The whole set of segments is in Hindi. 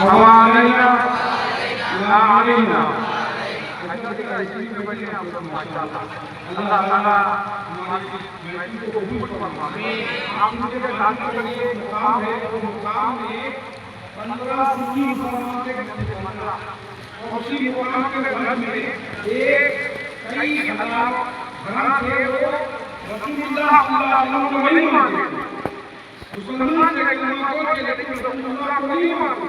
हवालैना ला अलैना। अल्लाह ताला हमारी महफिल को कबूल फरमाए। आप मुझे बताने के लिए मुकाम है, वो मुकाम में 15 सुन्नी मुसलमान के घर में 15 और उसी मुकाम के घर में एक कई हजार घर थे वो रसूलुल्लाह सल्लल्लाहु अलैहि वसल्लम को नहीं मानते। मुसलमान थे कलमा को लेकिन रसूलुल्लाह को नहीं मानते।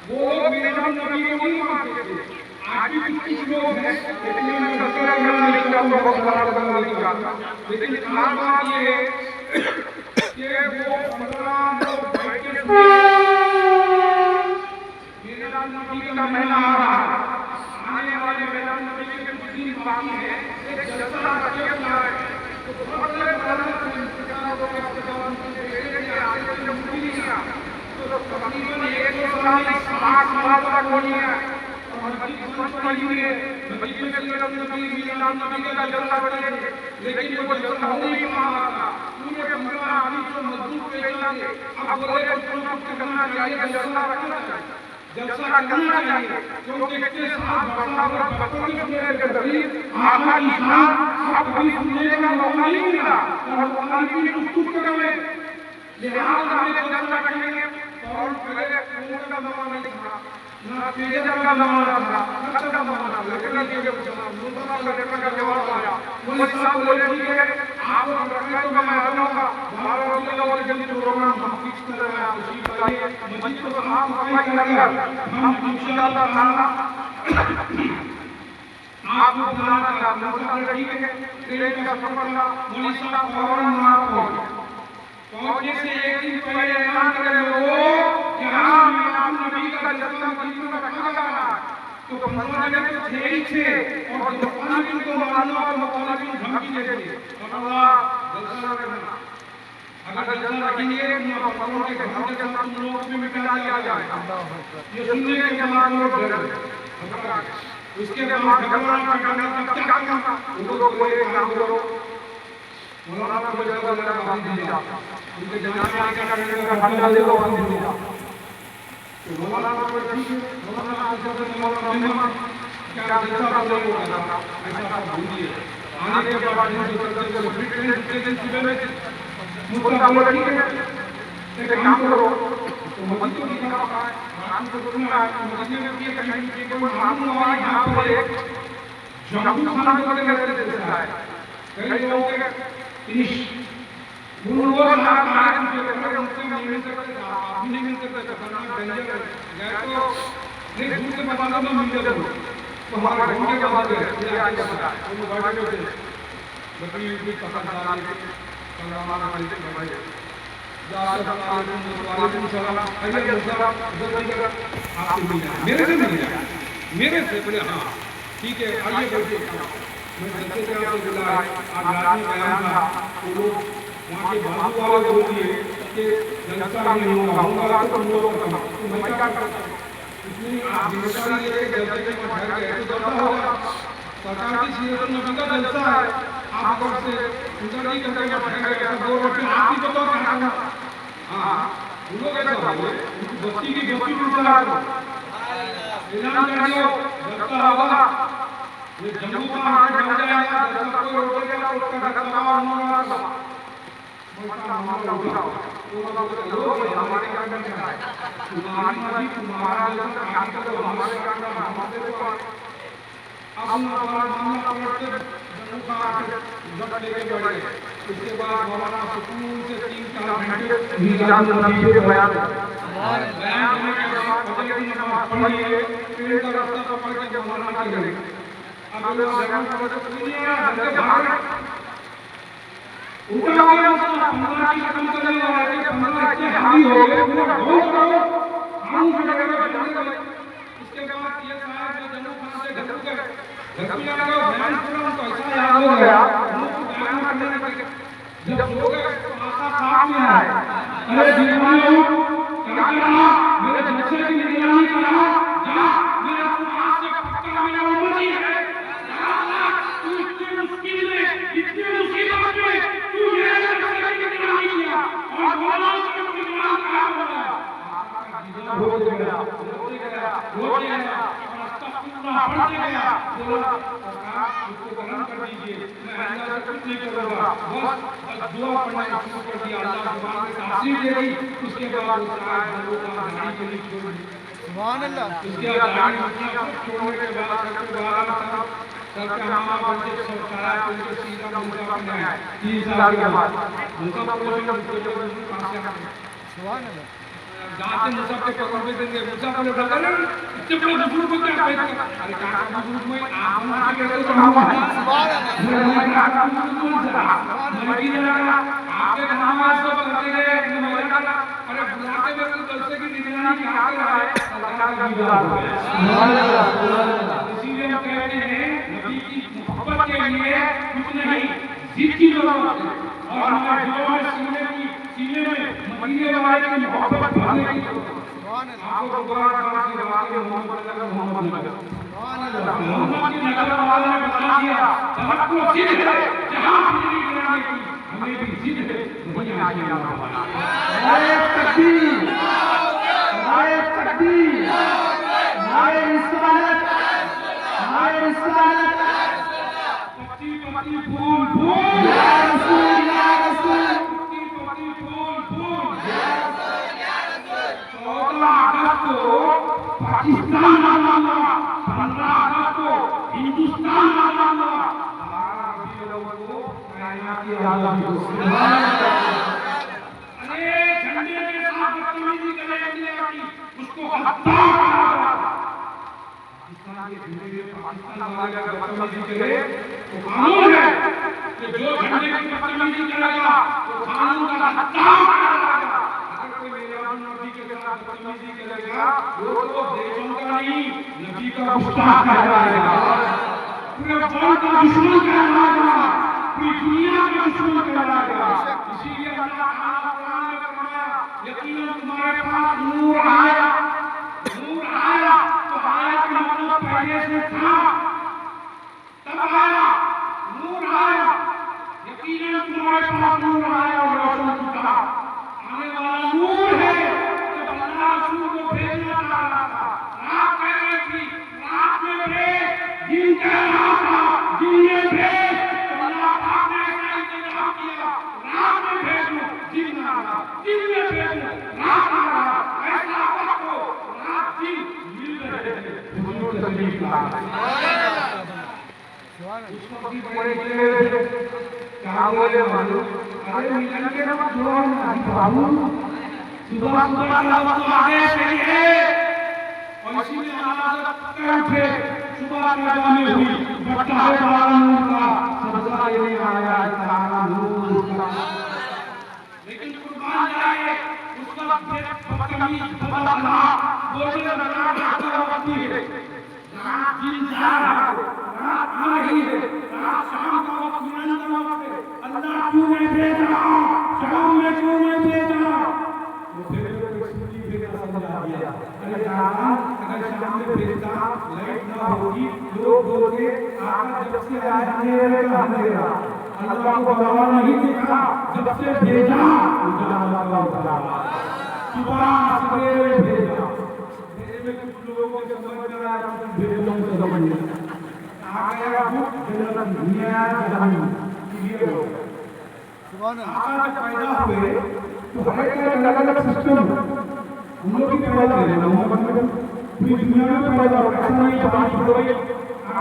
वो लोग मेरे नबी को नहीं मानते थे। आज भी कुछ लोग हैं लेकिन मैं ससुर में नहीं जाता, बहुत बड़ा बंदा नहीं जाता। लेकिन खास बात ये है कि वो 15 लोग बैठे मेरा नबी का महीना आ रहा है। आने वाले मेरा नबी के कुछ दिन बाकी है। एक जलसा रखिए अपना है तो बहुत से बड़ा इंतजार हो गया तो आगे से मुक्ति नहीं आ तो तकरीबन 160 साल तक होनी है। लेकिन वो जलसा हो नहीं पाना था। पूरे 15 आदमी जो मजदूर पेशा थे अब बोले करना चाहिए, जलसा रखना चाहिए, जलसा करना चाहिए क्योंकि इतने साथ बरसात बचपन सुनने के करीब आखा की शान अब कभी सुनने का मौका नहीं मिला और बुखारी की कुछ करेंगे लिहाजा हमें जलसा रखेंगे। और पहले कुएं का जमाना नहीं था, ना पेजर का जमाना था, खत का जमाना था। लेकिन ये मुसलमान लड़का का जवाब आया, वो साहब बोले ठीक है आप रखना तो मैं आ जाऊंगा 12 बजे वाले जल्दी प्रोग्राम हम फिक्स कर रहे हैं। उसी बताइए मस्जिद को साफ सफाई कर हम इंशाअल्लाह ताला आपको बुलाना चाहते हैं। ठीक है ट्रेन का सफर था, मौलवी साहब फौरन वहां पहुंचने से एक दिन पहले ऐलान करे लोगों कि हाँ मीलाद नबी का जलसा मस्जिद में रखा जा रहा है। तो 15 ने तो थे ही थे और जो 5 दिन को मालूम और मुखालिफ धमकी दे दिए अल्लाह जलसा रखना, अगर जलसा रखेंगे तो 15 के घर के साथ तुम लोगों को मिटा दिया जाएगा। ये सुनने के जमात लोग डर गए। उसके बाद भगवान का करना तब क्या करना, उनको लोग बोले काम करो मौलाना को जलसा मेरा बात दीजिए, उनके जनाजे आने का करने का हल्ला दे दो बात दीजिए। तो मौलाना को ठीक है, मौलाना आशा से मौलाना मेहमान क्या जलसा नहीं होगा ऐसा भूलिए। आने के बाद जो चलते चलो फिर ट्रेन दूसरे दिन सुबह में मुद्दा बोला ठीक है एक काम करो तो मस्जिद की तरफ आए नाम को बोलूंगा मस्जिद में ये कहीं कि कोई मालूम हुआ यहाँ पर एक जम्मू खाना करने का जलसा है। कई लोग के इस वो साहब आए उनसे उनसे नहीं मिल सकते, आप नहीं मिल सकते, खतरनाक डेंजर है गए तो नहीं दूर से बताना तो मिल जाए तो हमारे घूमने के बाद ये आगे बताए वो बैठे होते बकरी की पसंद डाल के हमारा खरीदे भाई वालेकुम सलाम अरे मुसलमान आपसे मिल जाए मेरे से मिल जाए मेरे से बोले हाँ ठीक है आइए बैठिए। मैं जैसे कि आपको बुलाया आज रात में बयान था तो लोग वहाँ के बाजू वाले बोल दिए कि जलसा नहीं होगा तो तुम लोगों का तो मैं क्या करता हूँ इसलिए आप जिम्मेदारी लेके जलसे के में ठहर गए तो जलसा होगा। सरकार की सीरत नबी का जलसा है आप अगर से गुजराती करके में ठहर गए तो 2 रोटी आप ही बताओ क्या करना। हाँ उन लोग ऐसा बोले बस्ती की बस्ती उठा दो ऐलान कर दो जलसा होगा। ये जम्मू का आगे बढ़ जाएगा जलसा कोई रोकेगा उसका घर तबाह होना होगा। मामला उठाओ तो लोग हमारे क्या करना है तुम्हारा जलसा काम करो हमारे क्या करना हमारे को अब हमारा मामला पलटते जम्मू का आगे जब लेके बढ़े उसके बाद मौलाना सुकून से 3-4 घंटे मीलाद नबी के बयान करने के बाद फजर की नमाज पढ़िए फिर का रास्ता पकड़ के मौलाना चले। अब लोग बयान समझ सुनिए घर के बाहर उल्टा हो गया उसका 15 की खत्म करने वाला है 15 इतने हावी हो गए पूरा ढोल करो हम खड़े करके बंद कर। इसके बाद ये साहब जो जम्मू खान से घर गए घर में आकर बयान पूरा उनको ऐसा याद हो गया उनको बयान करने लगे जब लोग आशा साफ में आए अरे दीवानों क्या कहा मेरे जलसे की निगरानी करा जा मेरा तू आज से पक्का मेरा उम्मती है तू इतनी मुश्किल में इतनी मुसीबत में तू मेरे जलसे की निगरानी किया और बोला तो निगरान करा हो गया हो गया बढ़ते गया, बोला सरकार इसको गरम कर दीजिए, मैं अल्लाह से कुछ नहीं करूँगा, बस दुआ पढ़ना शुरू कर दिया, अल्लाह जुबान में तासीर दे दी, उसके बाद वो साहब लोगों का गाड़ी को नहीं छोड़ दी। सुभान अल्लाह। उसके बाद गाड़ी छोड़ने के बाद सबके मामा बच्चे सब सारा उनके सीधा मुंडा बन गया 3 साल के बाद उनका बोले उनको जो कहां से आए सुभान अल्लाह जाते मुसा के पकड़ के देंगे मुसा बोले अरे इतने बड़े बुजुर्ग को क्या कहते अरे काका बुजुर्ग में आप आके कहते तो हम सुभान अल्लाह काका बुजुर्ग से मरगी लगा आपके नमाज सब करते गए मेरे का अरे बुलाते में तो जलसे की निगरानी क्या कर रहा है सरकार का विवाद हो गया सुभान अल्लाह सुभान अल्लाह इसीलिए हम कहते हैं नबी की मोहब्बत के लिए कुछ नहीं जिद की जरूरत है और हमारे दिलों में सीने में मदीने वाले की मोहब्बत भरने की जरूरत है सुभान अल्लाह आपको कुरान की बात है मोहम्मद नगर सुभान अल्लाह मोहम्मद की नगर वाले ने बता दिया तवक्कुल जिद है जहां बिजली गिराने की हमें भी जिद है वहीं आगे आना होगा नारे तकबीर नारे तकबीर नारे रिसालत नारे रिसालत पत्ती पत्ती फूल फूल या रसूल पत्ती पत्ती फूल फूल या रसूल 14 अगस्त को पाकिस्तान माना हुआ 15 अगस्त को हिंदुस्तान माना हुआ 12 रबीउल अव्वल को कायनात की आज़ादी को सुभान अल्लाह अरे झंडे के साथ बदतमीजी करे इंडिया की उसको हत्या पाकिस्तान के झंडे पे पाकिस्तान वाले अगर बदतमीजी करे तो कानून है कि जो झंडे की बदतमीजी करेगा तो कानून का हत्या करेगा अगर कोई मेरे नबी के साथ बदतमीजी करेगा वो तो देशों का नहीं नबी का गुस्ताख कहलाएगा पूरे कौम का दुश्मन कहलाएगा पूरी दुनिया का दुश्मन कहलाएगा इसीलिए अल्लाह ताला कुरान में फरमाया यकीनन तुम्हारे पास नूर आया तो आया का मतलब पहले से था तब आया नूर आया यकीनन तुम्हारे पास नूर आया और रोशन किया आने वाला नूर है जब अल्लाह रसूल को भेजना चाह रहा था रात कह रही थी रात में भेज दिन कह रहा था दिन में भेज अल्लाह पाक ने ऐसा इंतजाम किया रात में भेजो दिन ना आया दिन में भेजो रात आ रहा ऐसा वक्त को रात दिन मिल रहे थे हुजूर तशरीफ ला उसको भी बड़े गिरे थे क्या बोले मालूम अरे मिलन के ना जो नहीं बाबू सुबह सुबह का वक्त आगे से है और इसी में हमारा उठे सुबह की जाने हुई बट्टा है बाला नूर का सबका ये आया तारा नूर का लेकिन कुर्बान जाए उस वक्त फिर बदतमीज बदअखलाक बोलने लगा जाता वक्त है रात दिन जा रहा है रात आ रही है रात शाम का वक्त मिलन का वक्त है अल्लाह क्यों नहीं भेज रहा शाम में क्यों नहीं भेज रहा वो फिर सूची फिर समझा दिया अरे दादा अगर शाम में भेजता लाइट ना होगी लोग बोलते आका जब से आया अंधेरे का अंधेरा अल्लाह को गवा नहीं देखा जब से भेजा उजाला का उजाला सुबह सवेरे भेजा मेरे में कुछ लोगों को समझ में आया कुछ भेजों को समझ में आ गया भूख जन्नत दुनिया जहन्नम ये हो सुभान अल्लाह आका जब पैदा हुए तो हर एक अलग-अलग सिस्टम हम लोग भी पैदा हुए ना पूरी दुनिया में पैदा हो ऐसा नहीं है बात हो गई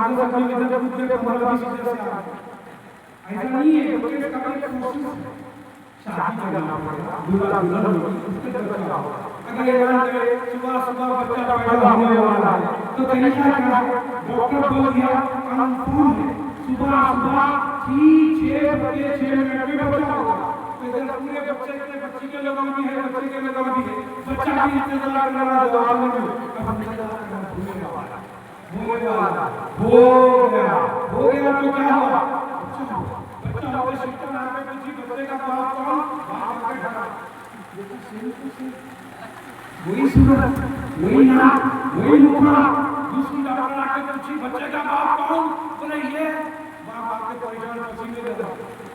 आगे सब में जब कुछ जगह मतलब इसी तरह से ऐसा नहीं है बल्कि कभी कोशिश शादी करना पड़ेगा दूल्हा दुल्हन उसके तरह का अगर ये जान ले सुबह सुबह बच्चा पैदा होने वाला है तो तरीका क्या है डॉक्टर बोल दिया कंफर्म है सुबह सुबह ठीक 6 बजे 6 मिनट में बच्चा होगा तो इधर पूरे बच्चे के लोगों भी है बच्चे के लोगों भी है बच्चा भी इंतजार कर रहा है दौड़ में होने वाला हो गया तो क्या हुआ बच्चा होगा शिक्षा नाम में किसी बच्चे का बाप कौन बाप आके खड़ा देखो सेम टू सेम वही सूरत वही नाम वही मुखड़ा दूसरी डॉक्टर आके पूछी बच्चे का बाप कौन बोले ये बाप आके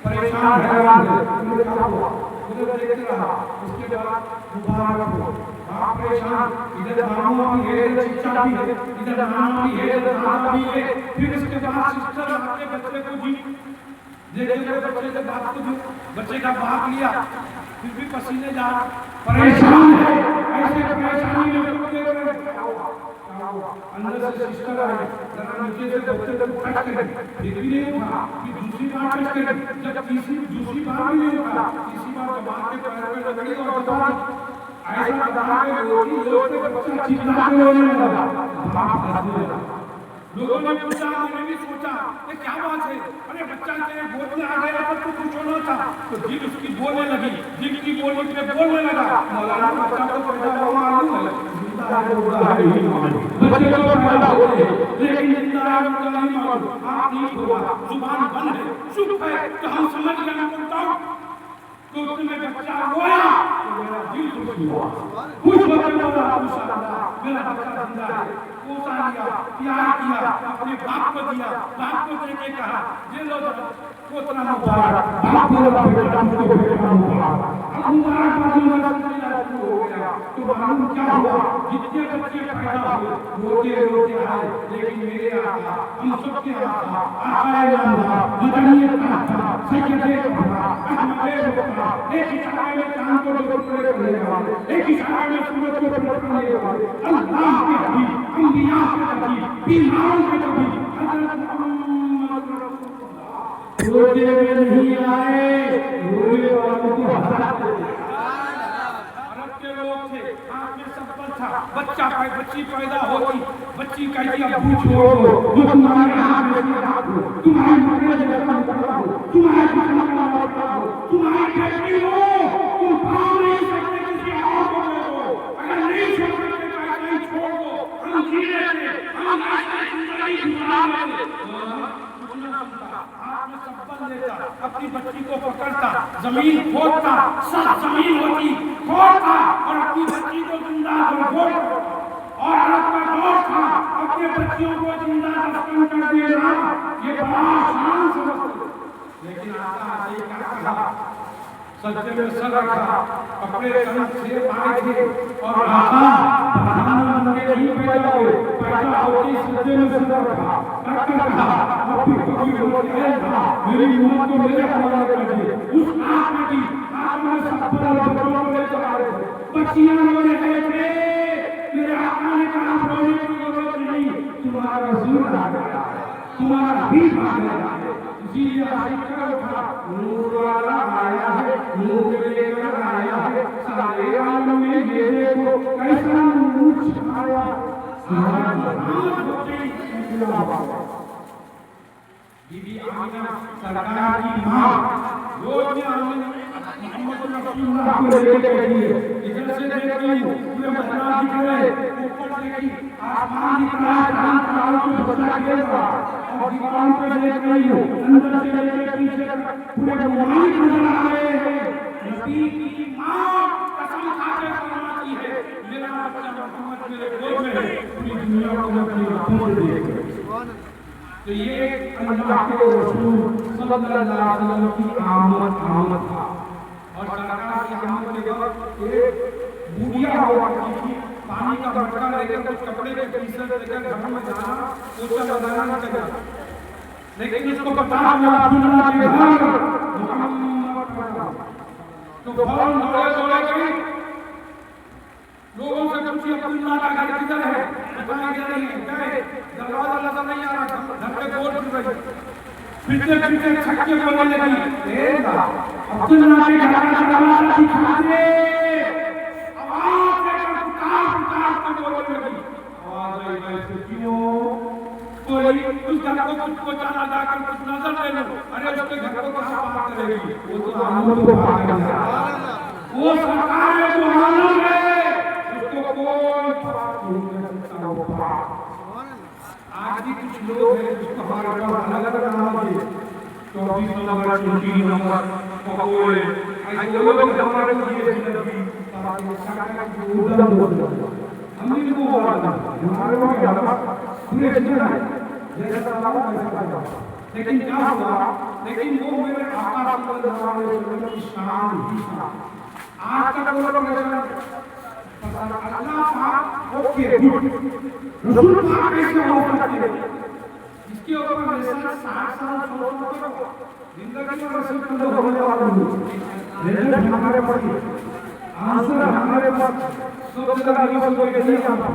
परेशान हैरान है क्या हुआ उधर देखते रहा उसके बाद मुबारक हो बाप परेशान, इधर मामू की है, इधर चिच्चा भी है, इधर नाना भी है, इधर दादा भी है। फिर उसके बाद सिस्टर आके बच्चे को जी देखते बच्चे के बाप को बच्चे का बाप लिया, फिर भी पसीने जा परेशान है। ऐसे परेशानी में अंदर से सिस्टर आए, जरा नीचे से बच्चे को टच कर, फिर भी नहीं उठा, फिर दूसरी बार टच कर, जब दूसरी बार भी नहीं उठा, तीसरी बार जब बाप के पैर पे लगी और जब ऐसा दबा के रोटी लोटे बच्चा चिल्ला के रोने लगा, बाप हंसने लगा। लोगों ने पूछा, मैंने भी सोचा ये क्या बात है, अरे बच्चा तेरे गोद में आ गया पर तू कुछ होना था, तो दिल उसकी बोलने लगी, दिल की बोली पे बोलने लगा। मौलाना बच्चा को पैदा हुआ मालूम है, जिंदा है बुरा है नहीं मालूम, बच्चे को पैदा होते लेकिन जिंदा है बुरा नहीं मालूम। आप नहीं हुआ, जुबान बंद है, चुप है, तो हम समझ गए बोलता तो उसने बच्चा रोया तो मेरा दिल खुश हुआ, खुश होकर बोला माशाअल्लाह मेरा बच्चा जिंदा है। पोसा लिया, प्यार किया, अपने बाप को दिया, बाप को देके कहा ये लो पोतना मुबारक, बाप बोला बेटा मुझको बेटा मुबारक। अब मुबारक बाजी में शुरू हो गया तो मालूम क्या हुआ, जितने बच्चे पैदा हुए रोते रोते आए, लेकिन मेरे आका हम सबके आका आकाए नामदार मदनीय था, सैयदे था, अहमदे था, एक इशारे में चांद को टुकड़े करने वाले, एक इशारे में सूरज को टुकड़े करने वाले, अल्लाह के हबीब, अंबिया के हबीब, बीमारों के हबीब हज़रत मोहम्मद रसूलुल्लाह रोते हुए नहीं आए, रोने वालों को हंसाते। अरब के लोग थे, आँख में सब्बर था, बच्ची पैदा होती, बच्ची कहती अब्बू छोड़ दो, वो तुम्हारे हाथ में हो, तुम्हारी मगज में हो, तुम्हारे पिता का हो, तुम्हारी बेटी हो, तुम पाँव नहीं सकते किसी और को दे दो, अगर नहीं छोड़ सकते तो ऐसा ही छोड़ दो, हम जी लेते, हम ऐसा जिंदगी गुजार लेते। आप में सब्बर लेता, अपनी बच्ची को पकड़ता, जमीन खोदता, सब जमीन होती खोदता और अपनी बच्ची को जिंदा खोदता, और अरब का दौर था अपने बच्चियों को जिंदा दफन कर देना, ये बड़ा आसान समझते। लेकिन आता आते क्या कहा, सज्जे में सर रखा, कपड़े कनक से पाए थे और आका प्रधानमंत्री नहीं पैदा हुए, पैदा होती सज्जे में सर रखा, रख कहा अब भी कभी बोलेगा मेरी उम्मत को मेरे हवाले कर दिए। उस आग में भी आग में सब्बर और बच्चों को लेकर आ रहे थे, बच्चियां रो रहे थे, मेरे आका ने कहा रोने की जरूरत नहीं, तुम्हारा रसूल आ गया है, तुम्हारा हबीब आ गया है, इसीलिए आशिक़ उठा, नूर वाला आया है, नूर लेकर आया है, सारे आलम में ये देखो कैसा नूर छाया, हमारा मोहम्मद होते बीबी आमिना सरकार की माँ रोज में मोहम्मद रसूलुल्लाह को लेके गई है, इधर से देख रही हूँ पूरे महराज दिख रहे, ऊपर देखी आसमान दिख रहा है, चांद तारों को बचा के रहा, और दीवार पे देख रही हूँ अंदर से लेके पीछे तक पूरे मुआलिक नजर आ रहे हैं। नबी की माँ कसम खाकर फरमाती है मेरा बच्चा मोहम्मद मेरे गोद में है, पूरी दुनिया को मैं अपनी आंखों से देख रही हूँ। तो ये अल्लाह के रसूल सल्लल्लाहु अलैहि वसल्लम की आमद था। और सरकार की आमद के वक्त एक बूढ़िया हुआ करती थी, पानी का मटका लेकर कुछ कपड़े के पीछे लेकर घर में जाना, पोछा लगाना चला, लेकिन उसको पता चला अब्दुल्लाह के घर मोहम्मद पड़ा, तो फौरन दौड़े गई, लोगों से पूछी अब्दुल्लाह का घर किधर है, बताया गया नहीं है, गए दरवाजा नजर नहीं आ रहा, घर पे गोल खुल गई, पीछे छक्के बोलने लगी, अब्दुल्लाह के घर का दरवाजा दिखा दे, आवाज देकर पुकार कर बोलने लगी, आवाज आई कैसे क्यों, कोई उस घर को कुछ जाना जाकर कुछ नजर ले लो, अरे उसके घर को कहाँ बात करेगी, वो तो आमद को बात करेगा, वो सरकार को मालूम है, उसको कोई बात नहीं कर सकता। आज भी कुछ लोग हैं जिसको हमारे अलग अलग नाम दिए, 24 नंबर 29 नंबर पकोड़े, ऐसे लोग हमारे दिए हम भी को हमारे पूरे लेकिन क्या हुआ, लेकिन वो मेरे आका सल्लल्लाहु अलैहि वसल्लम की शान ही शान। आज तक वो लोग अल्लाह पाक ओके गुड रसूल पाक कैसे हो सकते हैं इसके ऊपर मिशन 60 साल जिंदगी में रसूल को होने वाला नहीं रिजल्ट हमारे पास आंसर हमारे पास सब जगह रिवर्स हो गए नहीं आता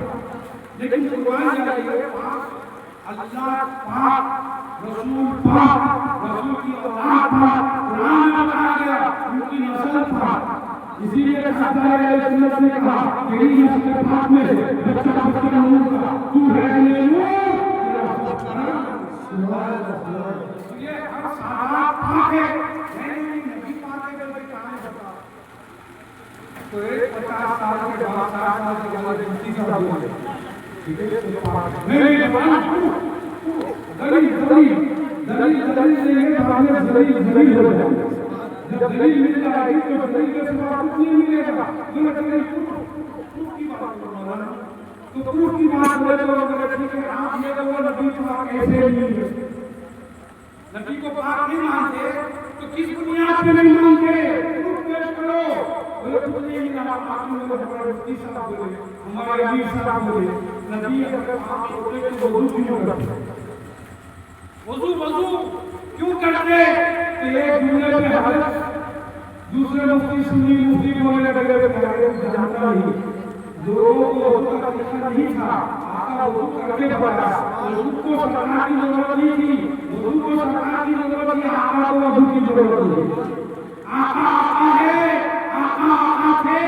लेकिन कुरान जाइए अल्लाह पाक रसूल की औलाद पाक कुरान में बताया गया उनकी नस्ल पाक इसीलिए खासदार सुन्नत ने कहा यही नस्ल पाक में बच्चा बच्चा नूर का तू है नूर ये हर सारा पाक है नबी पाक के बारे में कहानी बता तो 50 साल के बाद 60 साल के बाद जिंदगी का बोले ठीक है नहीं दलील से ये बातें दलील हो जाए जब दलील मिल जाएगी तो दलील के सिवा कुछ नहीं मिलेगा प्रूफ की बात करो ना तो प्रूफ की बात बोले तो अगर ठीक है आप ये तो वो नबी पाक ऐसे नहीं है नबी को पाक नहीं मानते तो किस बुनियाद पे नहीं मानते प्रूफ पेश करो बोले तो नहीं मिला आप लोग हमारे मुफ्ती साहब बोले हमारे अमीर साहब बोले नबी अगर आप बोले तो वजू क्यों करते वजू क्यों करते तो एक जुमले पे हजरत दूसरे मुफ्ती सुन्नी मुफ्ती बोलने लगे हमारे जानता नहीं लोगों को वजू का तरीका नहीं था आका वजू करके बताया वजू को समझाने की जरूरत नहीं थी वजू को समझाने की जरूरत नहीं आका को वजू की जरूरत नहीं आका है आका थे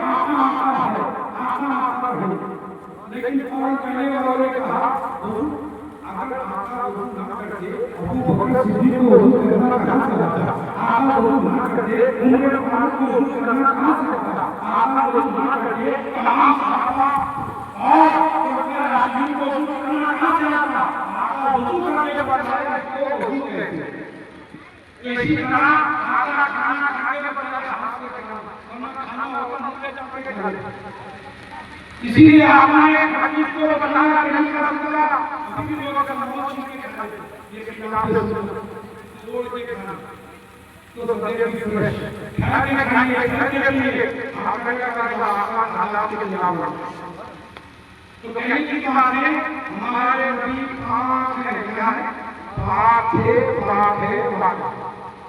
आका है लेकिन कौन कहने वालों ने कहा अगर आका वजू ना करके अबू बकर सिद्दीक को वजू करना कहां से आता आका वजू ना करके उमर फारूक को वजू करना कहां से आता आका वजू ना करके तमाम सहाबा और उनके राशिदीन को वजू करना कहां से आता आका वजू करने के बाद इसको वजू कहते हैं इसी तरह आका खाना खाने के बाद हाथ से करना वरना खाना होगा मुंह में चपके खाना इसीलिए आपने हदीस को बताया कि नहीं कर सकता अभी भी लोगों का मौत छीन के खाए ये किताब से तोड़ के खाना तो संदेश की सुने खाने के खाने खाने के लिए आपने कहा आसान हालात के खिलाफ तो कहने की बात है हमारे नबी पाक है क्या है पाक है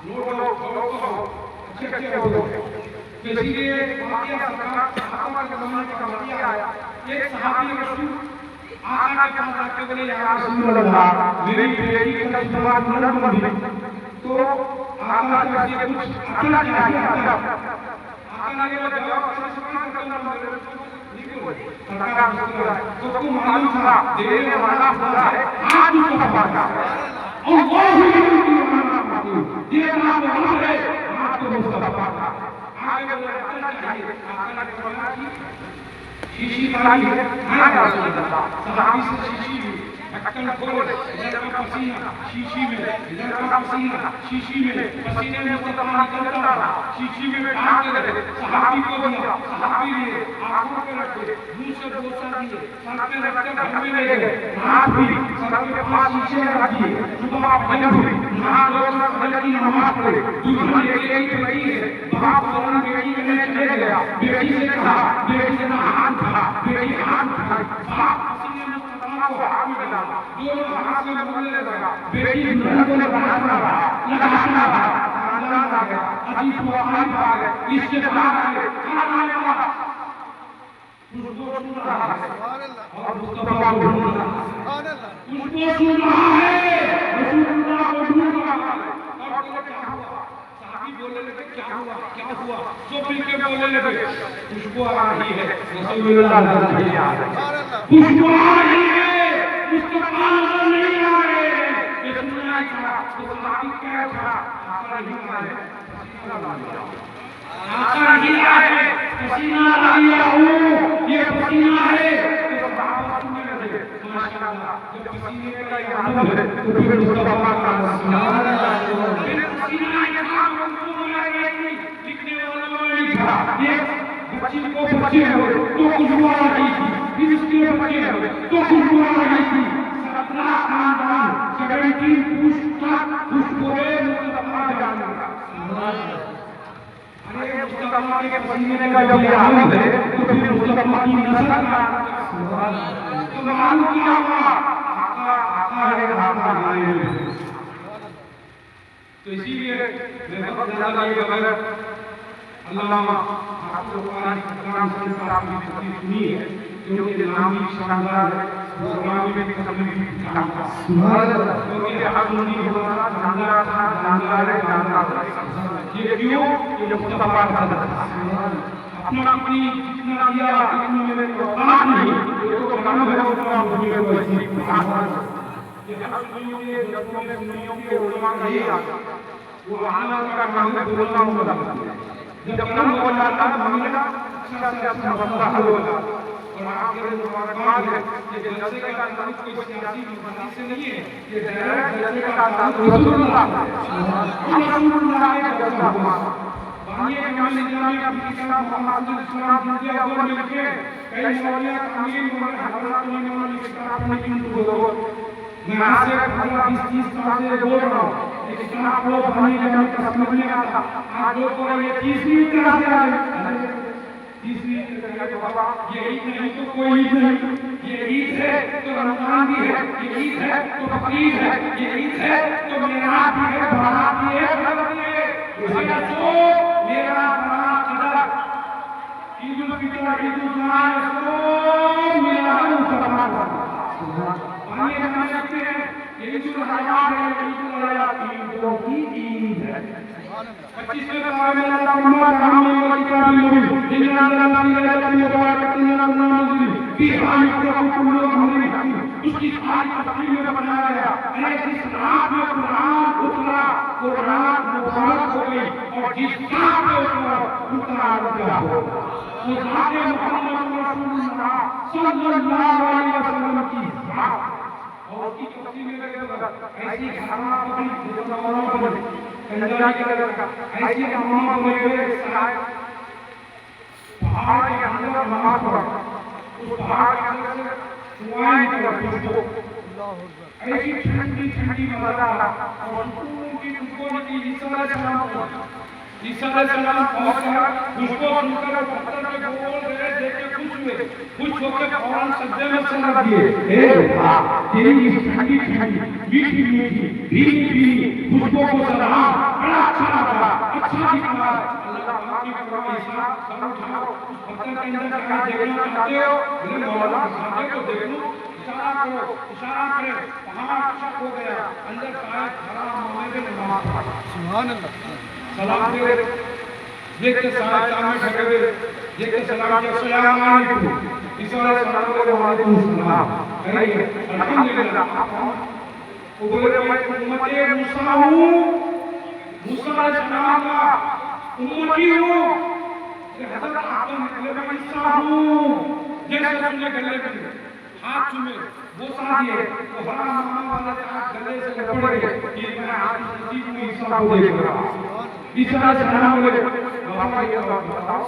लोगों अच्छे बोलो इसीलिए वाकया सरकार सहाबा के जमाने का वाकया आया एक सहाबी रसूल आका के पास आके बोले या रसूल अल्लाह मेरी बेटी का इस्तेमाल न कर तो आका से कुछ अकल चाहिए आका ने जवाब सुभान अल्लाह सरकार तो तुम मालूम था देने वाला खुदा है आज उसका बाका अल्लाह ही ये नाम है आपको मुस्तफा का आगे बढ़ना चाहिए आका ने फरमाया कि शीशी खाली है ना रसूल अल्लाह सहाबी से शीशी ढक्कन खोले इधर का पसीना शीशी में इधर का पसीना शीशी में पसीने में मुस्तफा निकलता रहा शीशी में ढाक के सहाबी को दिया सहाबी लिए आंखों पे रखे मुंह से बोसा दिए सर पे रखते घर में ले गए हाथ भी सर के पास शीशे में रखिए सुबह फजर हुई नहा धोकर फजर की नमाज पढ़े दूल्हा लेके गई है बाप फौरन बेटी के लिए चले गया बेटी से कहा बेटी से हाथ धरा बेटी हाथ धराई बाप पसीने में मुस्तफा को हाथ में डाला दोनों हाथ में बोलने लगा बेटी दुल्हन को लगाना रहा खानदान आ गया अजीब वाहन आ गए इसके बाहर आ गए खाना लगा उसको सुन रहा है और मुस्तफा को ढूंढ रहा है उसको सुन रहा है रसूलुल्लाह को ढूंढ रहा है और बोले क्या हुआ सहाबी बोलने लगे क्या हुआ सब मिलके बोलने लगे खुशबू आ रही है रसूलुल्लाह नहीं आ रहे खुशबू आ रही है मुस्तफा नहीं आ रहे ये सुनना था तो सहाबी क्या था आका नहीं आ रहे आका नहीं आ रहे पसीना आ रहा हूं ये पसीना है तो सहाबा सुनने लगे माशाअल्लाह जब पसीने का इबादत है तो फिर मुस्तफा का सुभान अल्लाह फिर पसीना ये काम को बोला नहीं लिखने वालों ने लिखा ये बच्ची को बच्चे हुए तो खुशबू आ रही थी फिर इसके बच्चे हुए तो खुशबू आ रही थी 17 खानदान 17 पुष्ट खुशबुए मुस्तफा जान अरे मुस्तफा के पसीने का जब आदत है तो फिर मुस्तफा की नस्ल का तो मालूम क्या हुआ आका है आका आए। तो इसीलिए मैं बहुत ज्यादा ये बगैर अल्लामा आपको कुरान कलाम से आपने तफसीर सुनी है क्योंकि नाम भी शानदार है कुरान में भी तकलीफ सुभान अल्लाह क्योंकि हर नबी होना जानदार है जानदार ये क्यों ये मुस्तफा का अपना अपनी जितना दिया इतना मेरे औकात नहीं ये तो काम है उतना मुझे वैसी ये हर दुनिया के रब्बों में दुनिया के उलमा का ही आता वो आना का काम है बोलना होगा जब नाम बोला था मांगना अच्छा से अच्छा बंदा हल होगा और आपके मुबारकबाद है ये जलसे का ताल्लुक कोई सियासी मुबादी से नहीं है ये डायरेक्ट जलसे का ताल्लुक रसूलुल्लाह रसूलुल्लाह के जलसा हुआ बानिए कमाल इस्लामी का किताब मोहम्मद इस्लाम जिनके अव्वल में लिखे कई मौलिया कामिल मौलाना हजरत ने मौलाना किताब में क्यों बोलो मैं आज से 15-20 साल से बोल रहा हूँ लेकिन आप लोग बनी जाने का समझ नहीं आता आज लोग को ये तीसरी तरह से आ गए तीसरी तरह के बाबा ये ईद नहीं तो कोई ईद नहीं ये ईद है तो रमजान भी है ये ईद है तो बकरीद है ये ईद है तो मेराज भी है बारात भी है घर भी है उसका जो मेरा बड़ा कदर ईद उल फितर ईद उल जुमा सब मेरा मुस्तफा पानी में रखते हैं ईद उल हयात है ईद उल हयात ईदों की ईद है 25वें पारे में अल्लाह उम्मत रहमान व किताब मुबीन इन्ना अल्लाह लैलतुल मुबारकतुन अल्लाह मुज़िल फीहा युफ़रक़ु कुल्लु अम्रिन हकीम उसकी सारी तफसील में बताया गया अरे जिस रात में कुरान उतरा कुरान मुबारक हो गई और जिस रात में उतरा कुरान क्या हो वो जाते मोहम्मद रसूलुल्लाह सल्लल्लाहु अलैहि वसल्लम की जात और उसकी तफसील में ऐसी घटना बनी जो मौलाना बने कंजाई के लड़का ऐसी घटना बने साहब पहाड़ के अंदर नमाज पढ़ा उस पहाड़ के अंदर से धुआं निकला खुशबू ऐसी ठंडी ठंडी मजा और सुकून की खुशबू निकली ईसा अलैहिस्सलाम पहुंचा उसको सुनकर पत्थर पे बोल रहे देख के खुश होकर फौरन सजदे में सर दिए हे अल्लाह तेरी इस ठंडी ठंडी मीठी मीठी भीनी भीनी खुशबू को सराहा बड़ा अच्छा लगा अच्छा दिखा अल्लाह माफी करो ईसा सर उठाओ पत्थर के अंदर क्या देखना चाहते हो बोले मौला साथे को देखूं इशारा करे पहाड़ शक हो गया अंदर कायद खड़ा मोहम्मद ने नमाज पढ़ा सुभान अल्लाह सलाम दे देखते सारे सामने खड़े हुए देखते सलाम किया अस्सलाम वालेकुम ईसा अलैहिस्सलाम बोले वालेकुम सलाम कहिए अल्हम्दुलिल्लाह वो बोले मैं उम्मते मूसा हूं मूसा अलैहिस्सलाम का उम्मती हूं हजरत आदम निकले मैं ईसा हूं जैसे सुनने गले में हाथ चूमे वो सा दिए तो बड़ा मामा वाला हाथ गले से लपड़ गए कि मैं आज नसीब में ईसा को देख रहा ईसा अलैहिस्सलाम बोले बाबा ये बात बताओ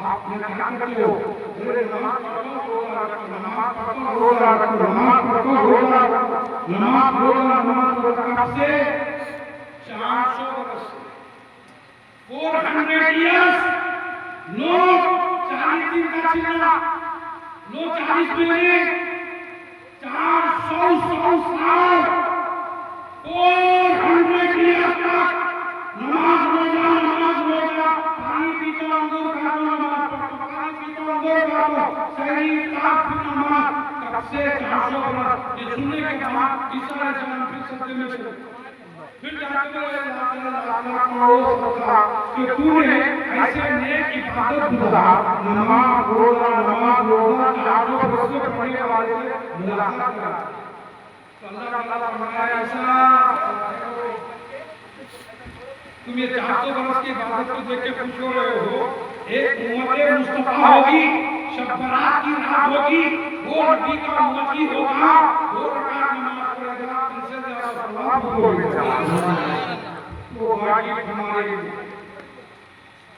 आपने क्या करते हो बोले नमाज पढ़ो रोजा रखो नमाज पढ़ो रोजा रखो नमाज पढ़ो रोजा रखो नमाज रोजा कब से 400 वर्ष 400 years लोग 40 दिन का चिल्ला लोग 40 महीने 400 साल 400 years तक नमाज रोजा पानी पीते अंगूर खाओ नमाज पढ़ो पानी पीते अंगूर खाओ सही साफ नमाज कब से 400 वर्ष ये सुनने के बाद ईसा अलैहिस्सलाम फिर सत्य में चले फिर जाके अल्लाह कि तूने ऐसे नेक इबादत गुजार नमाज रोजा 400 वर्ष के पढ़ने वाले से मुलाकात करा तो अल्लाह ताला फरमाया ऐसा तुम ये 400 वर्ष की इबादत को देख के खुश हो रहे हो एक उम्मत मुस्तफा होगी शब बरात की रात होगी वो नबी का उम्मती होगा वो रकात नमाज पढ़ेगा उनसे ज्यादा सवाब होगा वो गाड़ी हमारे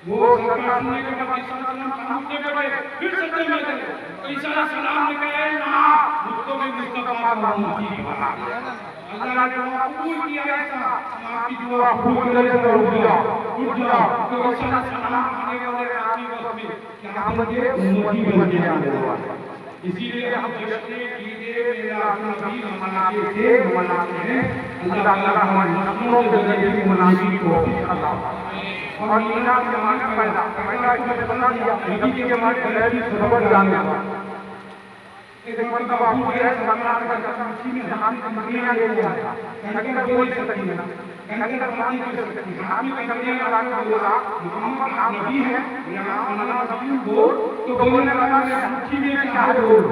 वो सरकार सुनने के बाद ईसा अलैहिस्सलाम सामने पड़े फिर सत्य में गए तो ईसा अलैहिस्सलाम ने कहा ना मुझको भी मुस्तफा का उम्मती बना अल्लाह ने दुआ कबूल किया ऐसा आपकी दुआ कबूल करे तो उठ जाओ तो ईसा अलैहिस्सलाम आने वाले आदमी में क्या बने उम्मती बन के आने वाले। इसीलिए हम जश्न ईद मिलादुन्नबी मनाते हैं। अल्लाह ताला हमारी नस्लों के जरिए भी मनाने की तौफीक अता फरमाए। और मीलाद के माने पैदा इसमें बता दिया नबी के माने गैर खबर जानने वाला। एक मर्तबा अबू जहल सामान का किसी में हाथ की मकड़ियां ले लिया था, कंकर बोल नहीं सकती है, कंकर बात नहीं कर सकती, हाथ में मकड़ियां लगा के बोला मोहम्मद आप नबी हैं या अल्लाह नबी बोल। तो बोलने लगा मेरे मुट्ठी में क्या है बोल।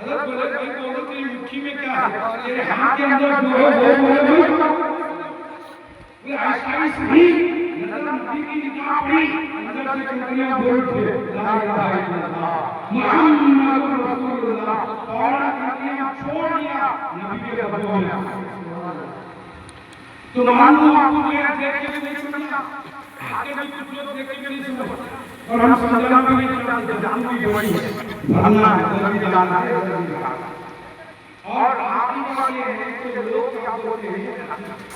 हज़रत बोले भाई बोलो तेरी मुट्ठी में क्या है, तेरे हाथ के अंदर जो है वो बोले भाई बोले ऐसा ही सही नबी की निगाह पड़ी अंदर से कंकरियां बोल उठे ला इलाहा इल्लल्लाह मुहम्मदुर रसूलुल्लाह। फौरन कंकरियां छोड़ दिया नबी के बदले में। तो मालूम आपको मैं देख के नहीं समझा, आगे भी कुछ लोग देख के नहीं समझ और हम समझना भी नहीं चाहते, जान भी बड़ी है भरना है जल्दी जाना है जल्दी जाना। और आखिरी बात ये है कि लोग क्या बोलते हैं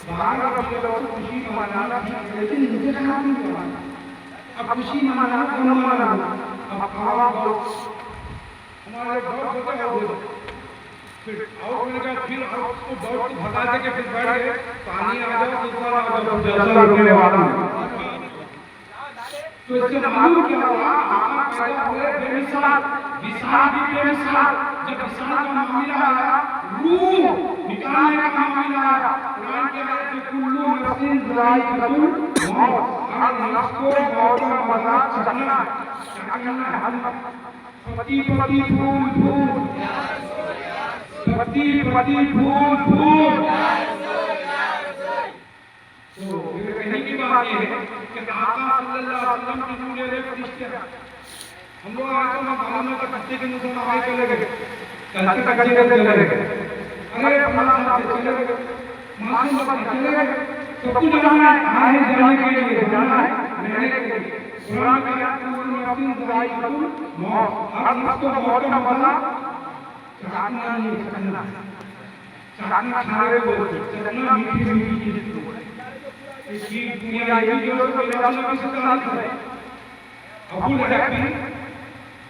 बाहर रसूल खुशी मनाना, लेकिन मुझे कहाँ नहीं मनाना। अब खुशी मनाना क्यों मनाना, अब खावा दो हमारे बहुत होता है वो फिर आउट में का फिर उसको दौड़ के भगा दे के फिर बैठ गए पानी आ जाओ दूसरा आ जाओ जल्दा रुकने वाला है। तो इससे मालूम क्या हुआ आका पैदा हुए बेमिसाल, विशाल भी बेमिसाल। जब विशाल का मामला आया रूह निकालने का मामला आया, कुरान की आयत में कुल्लू नफ्सिन ज़ाइक़तुल मौत, हर नफ्स को मौत का मज़ा चखना है। पति पति फूल फूल पति पति फूल फूल। तो कहने की बात ये है कि आका सल्लल्लाहु अलैहि वसल्लम की नूरे फरिश्ते हम लोग आके मालूम है बच्चे के मुंह में आए चले गए कल तक चले गए, अरे फलां साहब चले गए मालूम बात चले गए। तो कुछ जाना है जाने के लिए जाना है रहने के लिए। कुरान की आयत में नफ्सिन ज़ाइक़तुल मौत, हर नफ्स को मौत का मज़ा चखना नहीं चखना चखना खाने बोलते चखना मीठी मीठी चीज़ बोलते। इसकी दुनिया ये जो मेरा नबी सल्लल्लाहु अलैहि वसल्लम अबू लहब भी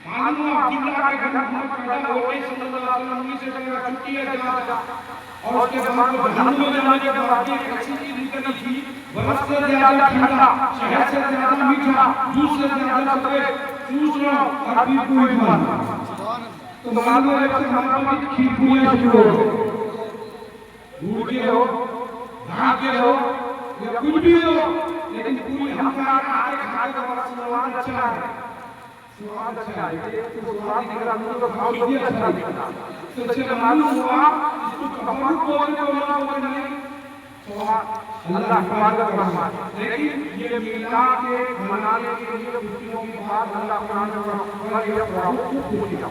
मालूम अब्दुल्लाह के घर में पैदा हो गए सल्लल्लाहु अलैहि वसल्लम से जगह छुट्टी है जहाँ और उसके बाद वो जहन्नम में जाने के बाद एक ऐसी चीज निकली थी बर्फ से ज्यादा ठंडा, शहद से ज्यादा मीठा, दूध से ज्यादा सफेद, चूस लो और भी कोई मन। तो मालूम है कि हमारा खीर पूरियां शुरू हो दूध के हो घास के हो या कुछ भी हो, लेकिन पूरी हमारा खाने का बड़ा स्वाद अच्छा है, स्वाद अच्छा है। ये स्वाद निकला तो खाओ तो अच्छा दिखता। तो इससे मालूम हुआ इसको कमर बोलने वाला कोई नहीं, अल्लाह हिफाजत फरमाए। लेकिन ये मिलाद के मनाने के लिए खुशियों की बात अल्लाह कुरान में फरमाता है, ये बहुत खुशी का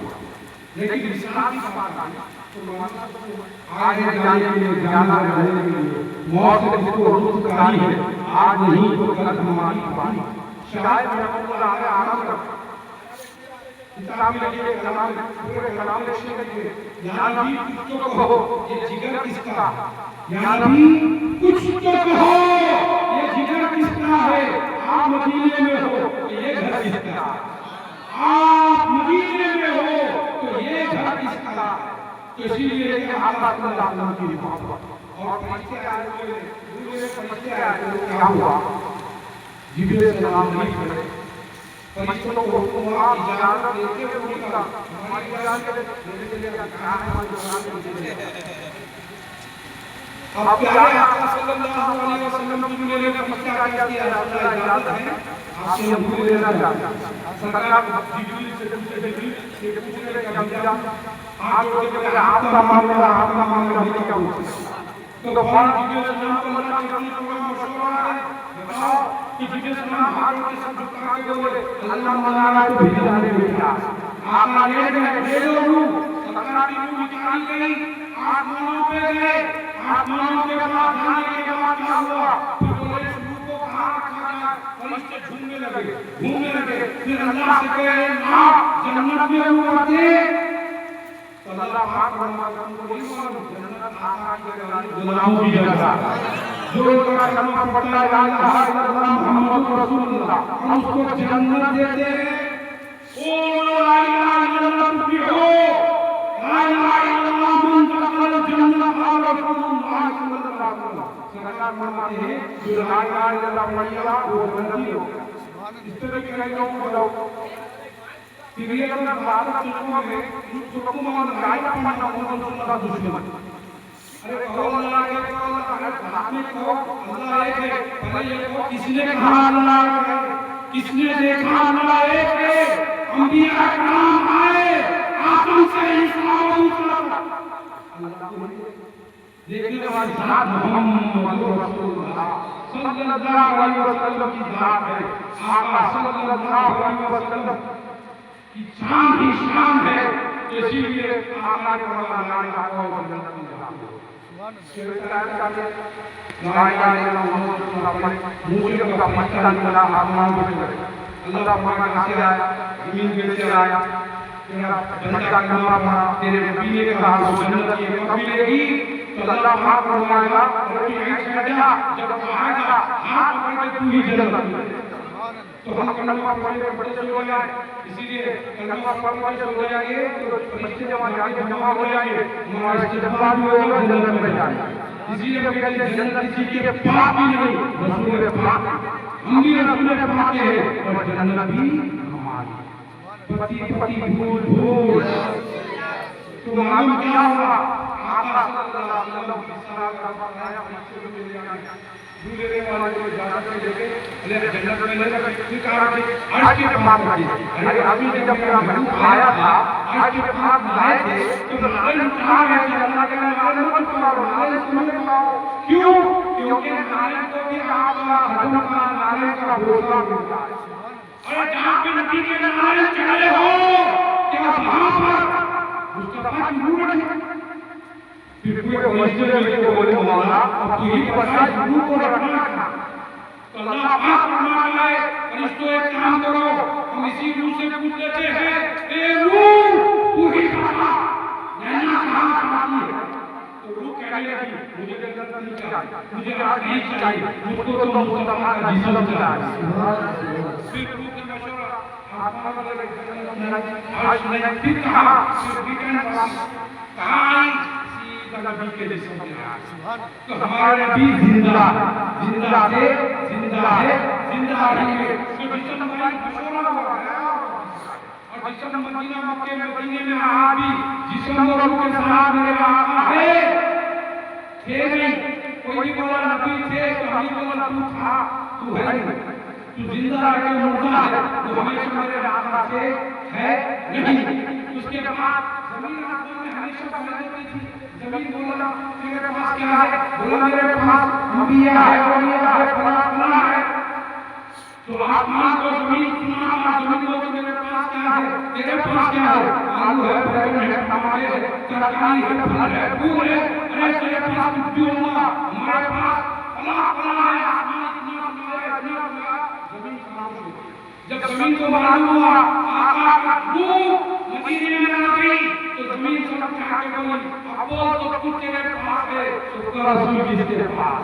लेकिन इस्लाम की बात आगे जाने के लिए जाना रहने के लिए मौत से जिसको रुस्तकारी है आज नहीं तो कल हमारी बारी। शायद रहमतुल्लाह अलैह आराम कर इस्लाम के लिए कलाम पूरे कलाम लिखने के लिए या नबी कुछ तो कहो ये जिगर किसका, या नबी कुछ तो कहो ये जिगर किसका है, आप मदीने में हो तो ये घर किसका, आप मदीने में हो तो ये घर किसका। तो इसीलिए कि आका सल्लल्लाहु अलैहि वसल्लम की मोहब्बत और फरिश्ते आए हुए दूसरे फरिश्ते आए हुए क्या हुआ जिब्रील सलाम नहीं करे फरिश्तों को हुआ इजाजत देके उनका हमारी इजाजत देने के लिए कहा है अब प्यारे आका सल्लल्लाहु अलैहि वसल्लम की मेरे फरिश्ता क्या किया इजाजत है आपसे हम लेना चाहते हैं सरकार जिब्रील से पूछने का इंतजाम आप लोग के आपका मामला नहीं क्या होगा। तो फौरन जिब्रील सलाम को अल्लाह के नबी का मशवरा है बताओ कि जिब्रील सलाम हाथ के सब झुका के बोले अल्लाह मौलाना को भेजा दे बेटा आका ले गए ले लो सरकार की रूह निकाली गई आसमानों पे गए आसमानों के बाद जाने के बाद क्या हुआ फिर बोले रूह को कहां रखा जाए फरिश्ते घूमने लगे फिर अल्लाह से कहे ना जन्नत में रूह आते तो अल्लाह पाक फरमाता है जन्नत आका के गुलामों की जगह जो इसका कलमा पढ़ता है ला इलाहा इल्लल्लाह मुहम्मदुर रसूलुल्लाह हम उसको जन्नत दे दे। ला इलाहा इल्लल्लाह तुफलिहू ला इलाहा इल्लल्लाह मन दखल जन्नत क़ाल रसूलुल्लाह सल्लल्लाहु अलैहि वसल्लम। सरकार फरमाते हैं जो ला इलाहा इल्लल्लाह पढ़ेगा वो जन्नती होगा। इस तरह के कई लोगों को सीरियल का भारत फिल्मों में सुकून और गायब पढ़ना उनका दुश्मन। अरे कौन अल्लाह है, कौन अल्लाह है, को अल्लाह एक है, भले ये को किसने कहा अल्लाह एक है, किसने देखा अल्लाह एक है। अंबिया कराम आए आदम से इस्लाम तक देखने वाली जात मोहम्मद रसूलुल्लाह सल्लल्लाहु अलैहि वसल्लम की जात है। आका सल्लल्लाहु अलैहि वसल्लम की शान ही शान है। इसीलिए आका ने फरमाया ला इलाहा इल्लल्लाह ला इलाहा इल्लल्लाह मुहम्मद रसूलुल्लाह मुझे का पहचान मिला आत्मा में। अल्लाह फरमाता है जमीन में से आया तेरा बंदा कलमा पढ़ा तेरे नबी ने कहा वो जन्नत की कभी लेगी। तो अल्लाह पाक फरमाएगा जब आएगा हाथ पकड़ के तू ही जन्नत में। तो हम कलमा पढ़ने बड़े शुरू हो जाए। इसीलिए कलमा पढ़ने शुरू हो जाएंगे तो बच्चे जमा हो जाएंगे हमारा इस्तेमाल भी होगा जन्नत में जाएंगे। इसीलिए हम कहते हैं जन्नत किसी के पाप भी नहीं रसूल के पाप हम भी रसूल के पाप के हैं और जन्नत भी हमारी। पति पति भूल भूल तो मालूम क्या हुआ आका सल्लल्लाहु अलैहि वसल्लम की सलाह का फरमाया मस्जिद में ले आया दूल्हे वाले को ज्यादा कर देंगे अरे जन्नत में ले जाकर स्वीकार की आज के पाप लगी। अरे अभी जब मेरा महबूब आया था आज के पाप लाए थे तो लालन कहा है कि अल्लाह के लालन मत करो लालन सुन पाओ। क्यों? क्योंकि लालन को भी आपका हजम का लालन का भरोसा मिलता है। अरे जहां पे नबी के लालन चढ़े हो क्या वहां पर मुस्तफा की नूर है। फिर पूरे मस्जिद में को बोले मौला अब तू ही बता नूर को रखना था। तो अल्लाह पाक फरमाता है फरिश्तों एक काम करो हम इसी नूर से पूछ लेते हैं ए नूर तू ही बता नैना कहां आती है। तो रूह कहने लगी मुझे जन्नत नहीं चाहिए मुझे आग नहीं चाहिए मुझको तो मुस्तफा का जिस्म चाहिए। फिर रूह के मशवरा आत्मा वाले आज मैंने फिर कहा नबी के जिस्म में तो हमारे नबी जिंदा जिंदा है जिंदा है जिंदा रहेंगे। तो जिस्म में मशवरा हो रहा है और जिस्म मदीना मक्के में मदीने में आज भी जिस्म और रूह के साथ मेरे आका है थे नहीं। कोई बोला नबी थे कभी बोला तू था तू है तू जिंदा है मुर्दा है तो हमेशा मेरे आका से है नहीं। उसके बाद जमीन आसमान में हमेशा पहले थी जमीन बोला मेरे पास क्या है बोला मेरे पास अंबिया है औलिया है फला फला है। तो आसमान को जमीन सुना जमीन को मेरे पास क्या है तेरे पास क्या है आलू है बैगन है टमाटर है तरकारी है फल है फूल है। अरे तेरे पास कुछ भी होगा हमारे पास फला फला है आसमान इतना सुना जमीन खामोश हो गई। जब जमीन को मालूम हुआ आका का रूह मदीने में आ गई तो जमीन सब कहा के बोली अब तो कुछ तेरे पास है तो रसूल किसके पास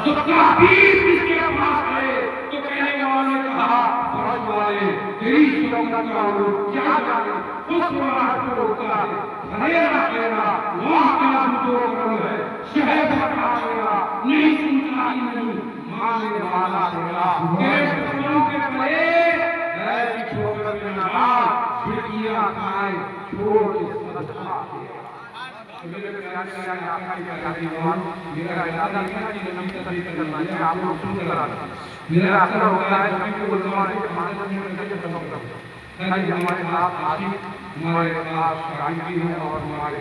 तो हबीब किसके पास है। तो कहने वाले ने कहा फर्ज वाले तेरी सुन्नत का क्या जाने खुश राहत को होता है हरेरा केरा वाह क्या जो करो है शहद का मेरा नहीं सुनता ही नहीं माने वाला तेरा तेरे दुश्मनों के पले है छोड़ देना खिड़कियां खाए छोड़ के सदका मेरे प्यारे प्यारे आका के प्यारे ईमान मेरा इरादा है कि नबी की तारीफ करना है आप लोग सुन कर आना मेरा आशा होता है नबी को बुलवाने के माध्यम से मुझे सबक दो ताकि हमारे साथ आशिक हमारे साथ शायरी हैं और हमारे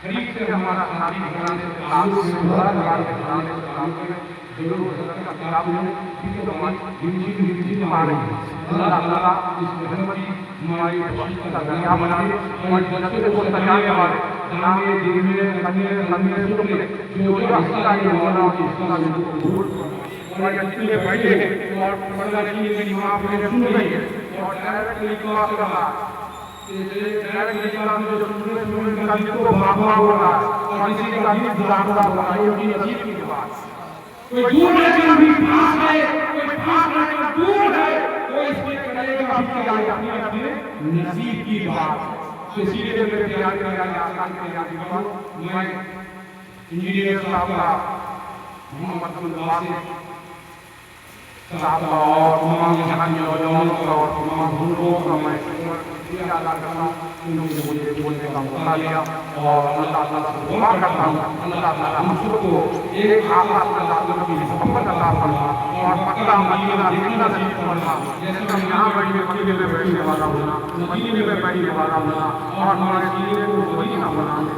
करीब से हमारा साथी बनाने से ताल्लुक है हमारा लगाने से ताल्लुक है जरूर हो सकता है किताब में क्योंकि तो हमारी जिंदगी आ रही है। अल्लाह ताला इस रहमत की हमारी बख्शिश का दरिया बनाए हमारी जन्नत को सजाने वाले नामे दिन में लम्बे सुने जो हिस्सा ये मौला की हिस्सा में भूल और जितने बैठे हैं और पढ़ने की मेरी मां मेरे सुन रही है और डायरेक्टली क्लास रहा डायरेक्टली क्लास में जो सुनने का भी तो भागवा हो रहा और किसी का भी बुलावा हो रहा है ये नसीब की बात। कोई दूर रहकर भी पास है कोई पास रहकर दूर है वो इसमें करेगा की जाए अपने नसीब की बात। तो इसीलिए मेरे प्यारे आसान के याद मैं इंजीनियर साहब का मोहम्मद अब्दुल वासिफ साहब का और तमाम यहाँ के नौजवानों का और तमाम बुजुर्गों का मैं शुक्रिया अदा करता हूँ, उन्होंने मुझे बोलने का मौका दिया और अल्लाह ताला से दुआ करता हूँ अल्लाह ताला हम सबको एक आखा अल्लाह की मोहब्बत अता फरमा और मक्का मदीना जिंदा नसीब फरमा। जैसे हम यहाँ बैठे मदीने में बैठने वाला होना, मदीने में बैठने वाला होना और हमारे सीने को मदीना बना दे।